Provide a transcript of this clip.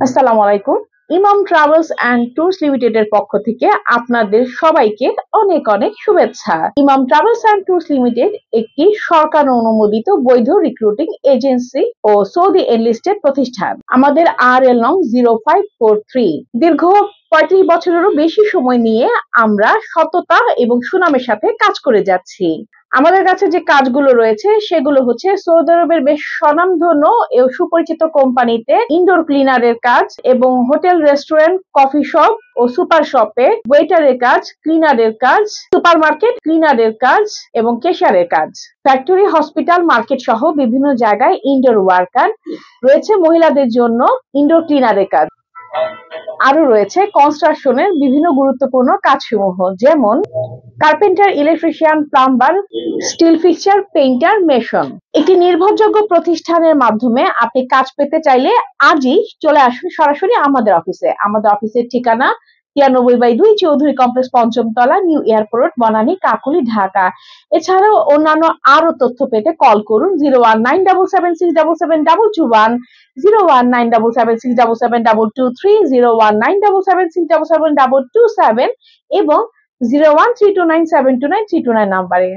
আসসালামু আলাইকুম। ইমাম ট্রাভেলস অ্যান্ড ট্যুরস লিমিটেড এর পক্ষ থেকে আপনাদের সবাইকে অনেক অনেক শুভেচ্ছা। ইমাম ট্রাভেলস অ্যান্ড ট্যুরস লিমিটেড একটি সরকার অনুমোদিত বৈধ রিক্রুটিং এজেন্সি ও সৌদি এনলিস্টেড প্রতিষ্ঠান। আমাদের RL নং 0543। দীর্ঘ 35 বছরেরও বেশি সময় নিয়ে আমরা সততা এবং সুনামের সাথে কাজ করে যাচ্ছি। আমাদের কাছে যে কাজগুলো রয়েছে সেগুলো হচ্ছে সৌদি আরবের বেশ স্বনামধন্য ও সুপরিচিত কোম্পানিতে ইনডোর ক্লিনারের কাজ এবং হোটেল, রেস্টুরেন্ট, কফি শপ ও সুপার শপে ওয়েটারের কাজ, ক্লিনারের কাজ, সুপারমার্কেট ক্লিনারের কাজ এবং ক্যাশিয়ারের কাজ। ফ্যাক্টরি, হসপিটাল, মার্কেট সহ বিভিন্ন জায়গায় ইনডোর ওয়ার্কার রয়েছে। মহিলাদের জন্য ইনডোর ক্লিনারের কাজ। আরো রয়েছে কনস্ট্রাকশনের বিভিন্ন গুরুত্বপূর্ণ কাজসমূহ, যেমন carpenter, electrician, plumber, steel fixture, painter, mason. একটি নির্ভরযোগ্য প্রতিষ্ঠানের মাধ্যমে আপনি কাজ পেতে চাইলে আজই চলে আসুন সরাসরি আমাদের অফিসে। আমাদের অফিসের ঠিকানা 93/2 চৌধুরী কমপ্লেক্স, পঞ্চম তলা, নিউ এয়ারপোর্ট, বনানী, কাকুলি, ঢাকা। এছাড়াও অন্যান্য আরো তথ্য পেতে কল করুন 01977677221, 01977677223, 01977677227 এবং 0132972939 নাম্বারে।